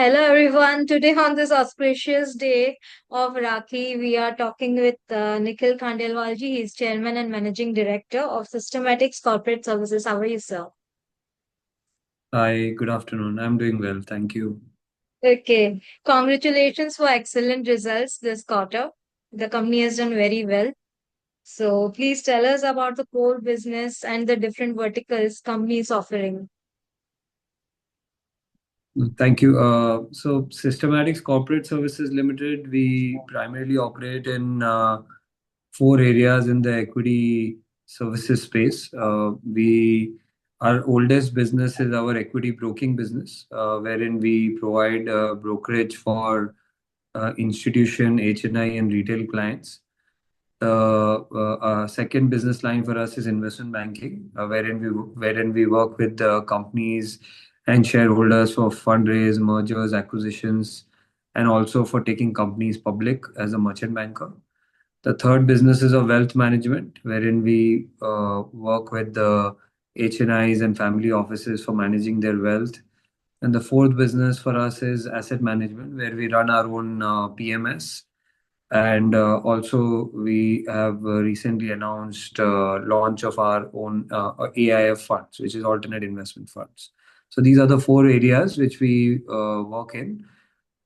Hello everyone. Today on this auspicious day of Rakhi, we are talking with Nikhil Khandelwal ji. He is Chairman and Managing Director of Systematix Corporate Services. How are you, sir? Hi, good afternoon. I'm doing well, thank you. Okay. Congratulations for excellent results this quarter. The company has done very well. So please tell us about the core business and the different verticals company is offering. Thank you. So, Systematics Corporate Services Limited, we primarily operate in four areas in the equity services space. Our oldest business is our equity broking business, wherein we provide brokerage for institution, HNI, and retail clients. Second business line for us is investment banking, wherein we work with the companies and shareholders for fundraise, mergers, acquisitions, and also for taking companies public as a merchant banker. The third business is of wealth management, wherein we work with the HNIs and family offices for managing their wealth. And the fourth business for us is asset management, where we run our own PMS, and also we have recently announced launch of our own AIF funds, which is alternate investment funds. So these are the four areas which we work in.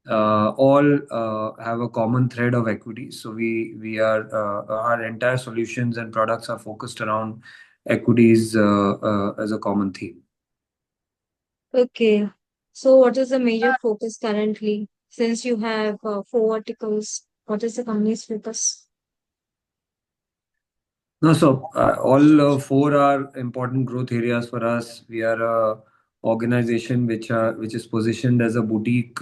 All have a common thread of equity. So we are our entire solutions and products are focused around equities as a common theme. Okay. So what is the major focus currently? Since you have four verticals, what is the company's focus? No, so all four are important growth areas for us. We are a organization which is positioned as a boutique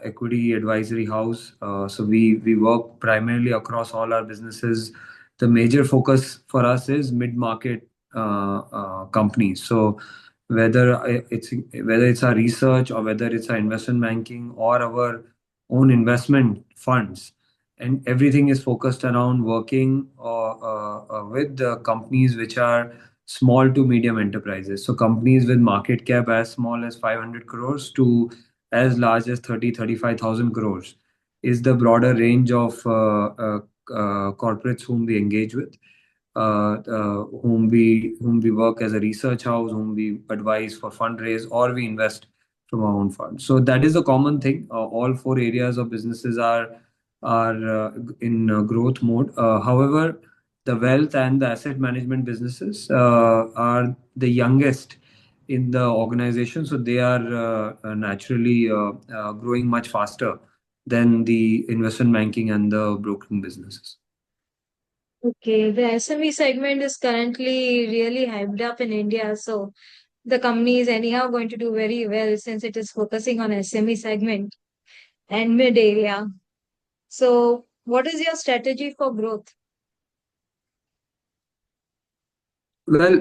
equity advisory house. So we work primarily across all our businesses. The major focus for us is mid-market companies. So whether it's our research or whether it's our investment banking or our own investment funds, and everything is focused around working with the companies which are small to medium enterprises. So companies with market cap as small as 500 crores to as large as 35,000 crores is the broader range of corporates whom we engage with, whom we work as a research house, whom we advise for fundraise, or we invest from our own funds. So that is a common thing. All four areas of businesses are in growth mode. However, the wealth and the asset management businesses are the youngest in the organization, so they are naturally growing much faster than the investment banking and the broking businesses. Okay, the SME segment is currently really hyped up in India. So the company is anyhow going to do very well since it is focusing on SME segment and mid area. So what is your strategy for growth? Well,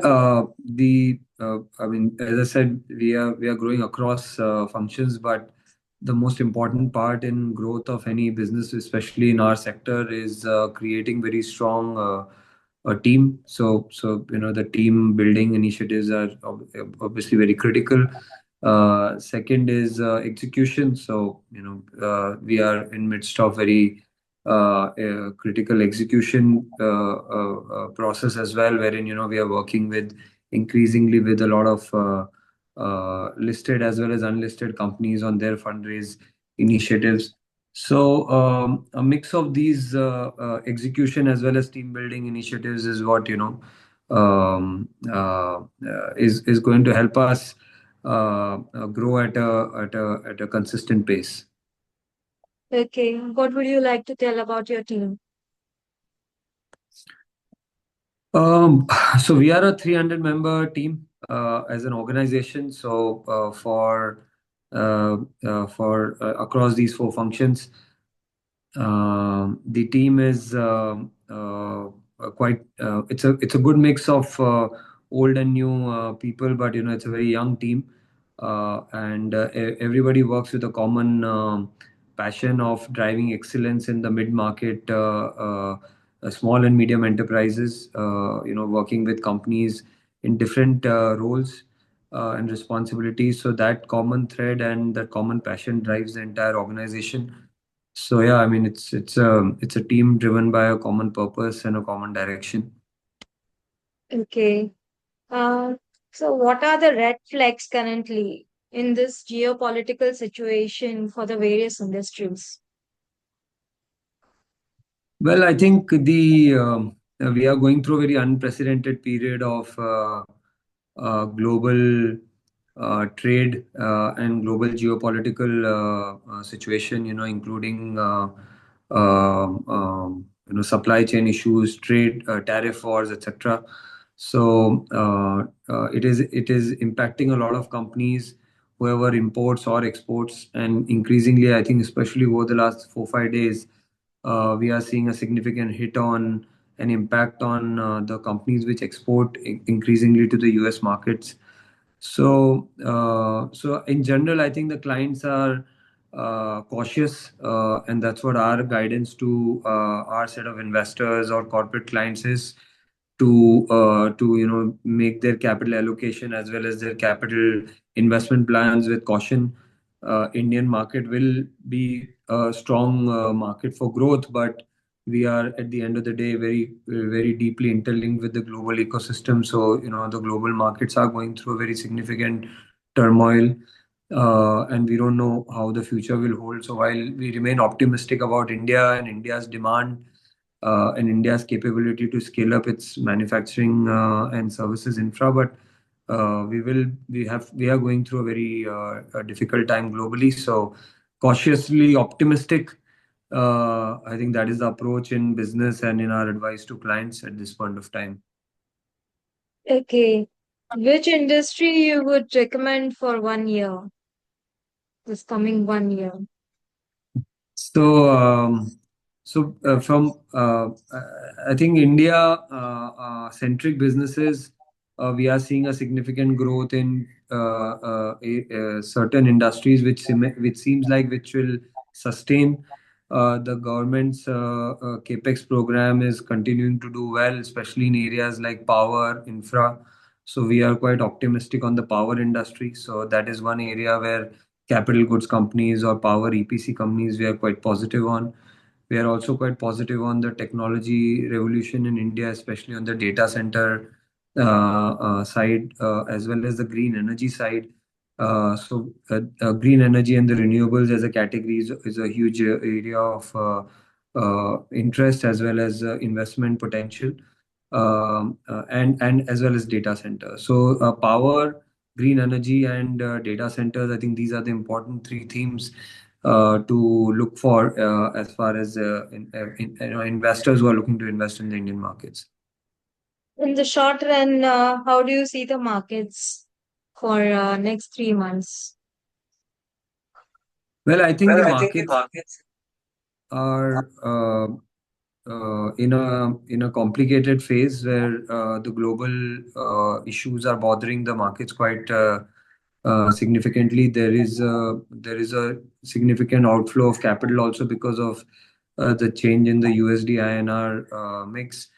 I mean, as I said, we are growing across functions, but the most important part in growth of any business, especially in our sector, is creating very strong a team. So the team building initiatives are obviously very critical. Second is execution. So we are in midst of very critical execution process as well, wherein we are working with increasingly with a lot of listed as well as unlisted companies on their fundraise initiatives. So a mix of these execution as well as team building initiatives is what is going to help us grow at a consistent pace. Okay, what would you like to tell about your team? Um, so we are a 300-member team as an organization. So for across these four functions, the team is quite. It's a good mix of old and new people, but it's a very young team, and everybody works with a common passion of driving excellence in the mid market, small and medium enterprises. Working with companies in different roles. and responsibility. So that common thread and that common passion drives the entire organization. So yeah, I mean it's a team driven by a common purpose and a common direction. Okay. Uh, so what are the red flags currently in this geopolitical situation for the various industries? Well, I think the we are going through a very unprecedented period of global trade and global geopolitical situation. Including supply chain issues, trade, tariff wars, etc. So it is impacting a lot of companies, whoever imports or exports, and increasingly, I think, especially over the last 4 5 days, we are seeing a significant hit on an impact on the companies which export increasingly to the US markets. So in general, I think the clients are cautious, and that's what our guidance to our set of investors or corporate clients is to make their capital allocation as well as their capital investment plans with caution. Indian market will be a strong market for growth, but we are at the end of the day very deeply interlinked with the global ecosystem. So the global markets are going through a very significant turmoil, and we don't know how the future will hold. So while we remain optimistic about India and India's demand, and India's capability to scale up its manufacturing and services infra, but we are going through a very a difficult time globally. So cautiously optimistic. I think that is the approach in business and in our advice to clients at this point of time. Okay. Which industry you would recommend for 1 year, this coming 1 year? So, from I think India centric businesses, we are seeing a significant growth in certain industries, which seems like which will sustain. The government's capex program is continuing to do well, especially in areas like power, infra. So we are quite optimistic on the power industry. So that is one area where capital goods companies or power EPC companies we are quite positive on. We are also quite positive on the technology revolution in India, especially on the data center side, as well as the green energy side. Green energy and the renewables as a category is a huge area of interest as well as investment potential, and as well as data centers. So power, green energy, and data centers. I think these are the important three themes to look for as far as investors who are looking to invest in the Indian markets. In the short run, how do you see the markets for next 3 months? Well, I think Well, the I think the markets markets. are in a complicated phase where the global issues are bothering the markets quite significantly. There is a significant outflow of capital also because of the change in the USD INR mix.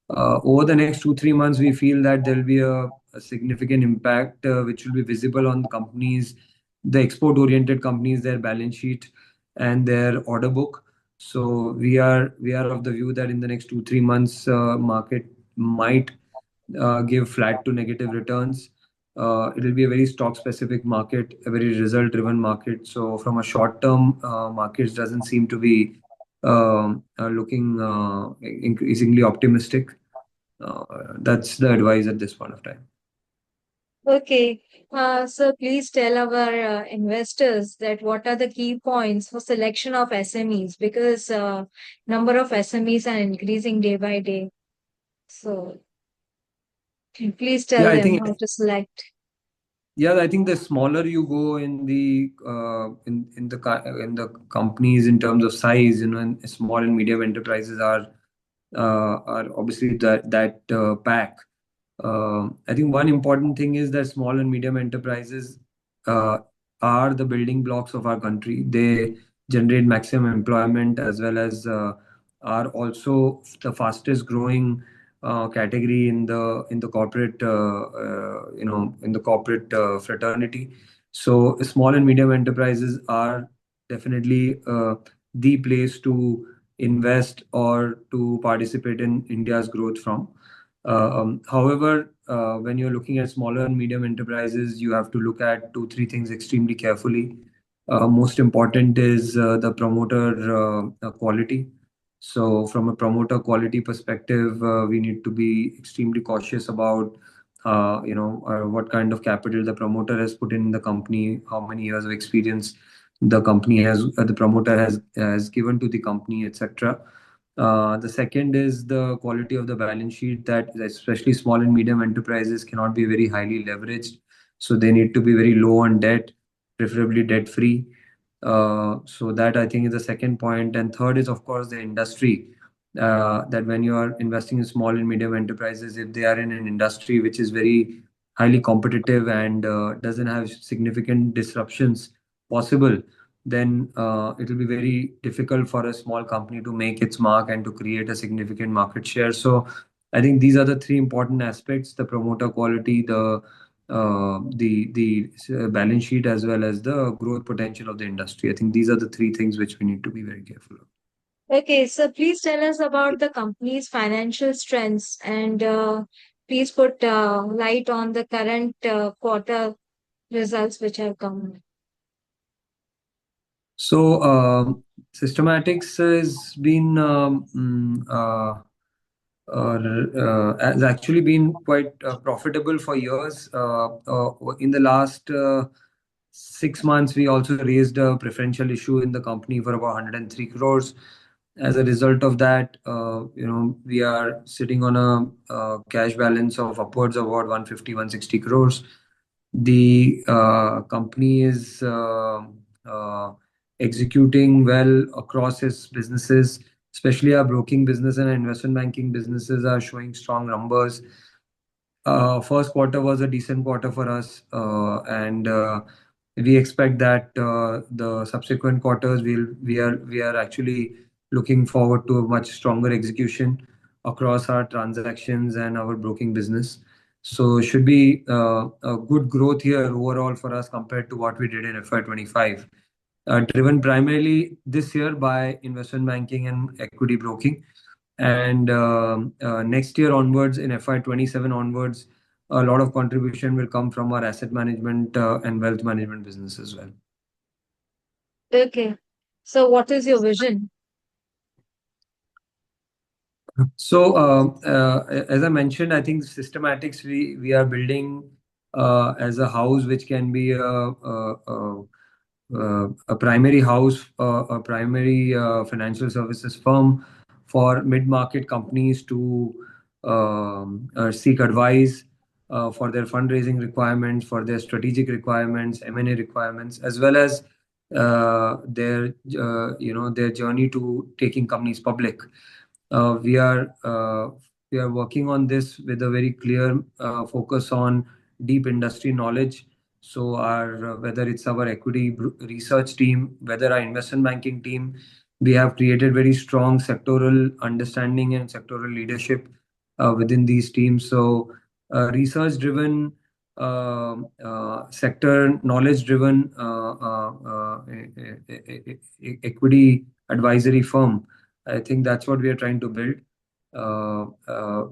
Over the next 2 3 months, we feel that there will be a significant impact which will be visible on companies, the export-oriented companies, their balance sheet, and their order book. So we are of the view that in the next 2 3 months, market might give flat to negative returns. It will be a very stock-specific market, a very result-driven market. So from a short-term, markets doesn't seem to be looking increasingly optimistic. That's the advice at this point of time. Okay. So please tell our investors that what are the key points for selection of SMEs, because number of SMEs are increasing day by day. So please Yeah, tell I them think how to select. Yeah, I think the smaller you go in the in the companies in terms of size, and small and medium enterprises are obviously that pack. I think one important thing is that small and medium enterprises uh, are the building blocks of our country. They generate maximum employment as well as are also the fastest growing category in the corporate in the corporate fraternity. So small and medium enterprises are definitely the place to invest or to participate in India's growth from. However, when you're looking at smaller and medium enterprises, you have to look at two, three things extremely carefully. Most important is the promoter quality. So, from a promoter quality perspective, we need to be extremely cautious about, what kind of capital the promoter has put in the company, how many years of experience the promoter has given to the company, etc. The second is the quality of the balance sheet, that especially small and medium enterprises cannot be very highly leveraged. So they need to be very low on debt, preferably debt free. So that I think is the second point. And third is, of course, the industry. That when you are investing in small and medium enterprises, if they are in an industry which is very highly competitive and doesn't have significant disruptions possible, then it will be very difficult for a small company to make its mark and to create a significant market share. So I think these are the three important aspects: the promoter quality, the balance sheet, as well as the growth potential of the industry. I think these are the three things which we need to be very careful of. Okay, so please tell us about the company's financial strengths and please put light on the current quarter results which have come. So, Systematics has actually been quite profitable for years. In the last 6 months, we also raised a preferential issue in the company for about 103 crores. As a result of that, we are sitting on a cash balance of upwards of about 150, 160 crores. The company is executing well across its businesses, especially our broking business and our investment banking businesses are showing strong numbers. First quarter was a decent quarter for us, and we expect that the subsequent quarters we are actually looking forward to a much stronger execution across our transactions and our broking business. So should be a good growth here overall for us compared to what we did in FY25, driven primarily this year by investment banking and equity broking. And next year onwards, in FY27 onwards, a lot of contribution will come from our asset management and wealth management business as well. Okay, so what is your vision? So, as I mentioned, I think Systematics we are building as a house which can be a primary house, a primary financial services firm for mid-market companies to seek advice for their fundraising requirements, for their strategic requirements, M&A requirements, as well as their journey to taking companies public. Uh, we are uh, we are working on this with a very clear focus on deep industry knowledge. So our whether it's our research team, whether our investment banking team, we have created very strong sectoral understanding and sectoral leadership within these teams. So research driven, sector knowledge driven equity advisory firm. I think that's what we are trying to build.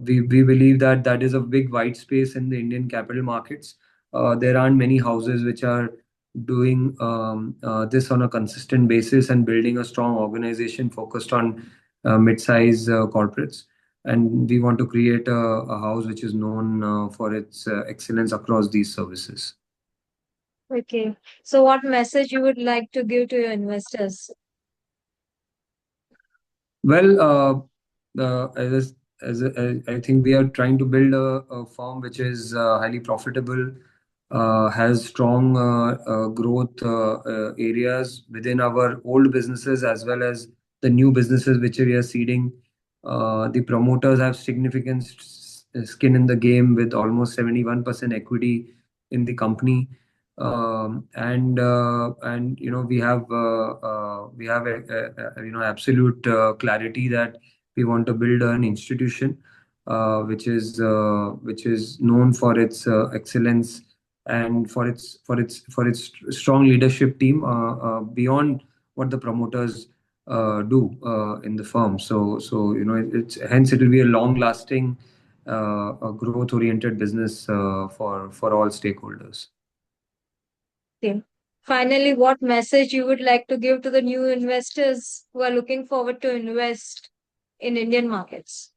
We believe that that is a big white space in the Indian capital markets. There aren't many houses which are doing this on a consistent basis and building a strong organization focused on mid-size corporates. And we want to create a house which is known for its excellence across these services. Okay, so what message you would like to give to your investors? Well, I think we are trying to build a firm which is highly profitable, has strong growth areas within our old businesses as well as the new businesses which we are seeding. The promoters have significant skin in the game with almost 71% equity in the company. And we have absolute clarity that we want to build an institution which is known for its excellence and for its strong leadership team beyond what the promoters do in the firm. So you know it's hence it will be a long lasting, a growth oriented business for all stakeholders. Okay. Finally, what message you would like to give to the new investors who are looking forward to invest in Indian markets?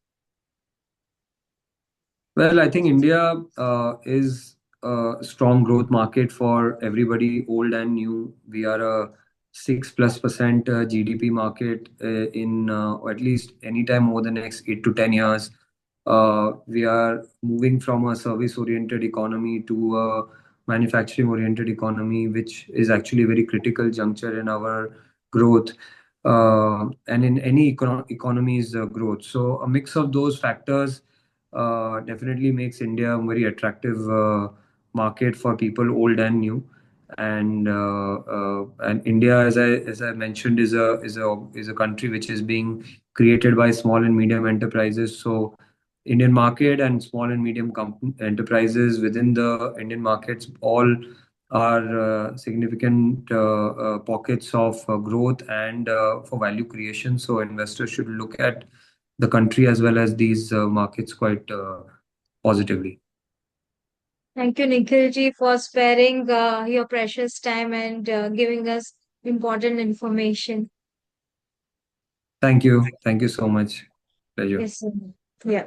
Well, I think India is a strong growth market for everybody, old and new. We are a 6+% GDP market in at least anytime over the next 8 to 10 years. We are moving from a service-oriented economy to a manufacturing-oriented economy, which is actually a very critical juncture in our growth and in any economy's growth. So a mix of those factors definitely makes India a very attractive market for people old and new. And India, as I mentioned, is a country which is being created by small and medium enterprises. So Indian market and small and medium enterprises within the Indian markets all are significant pockets of growth and for value creation. So investors should look at the country as well as these markets quite positively. Thank you, Nikhil ji, for sparing your precious time and giving us important information. Thank you. Thank you so much. Pleasure. Yes, sir. Yeah.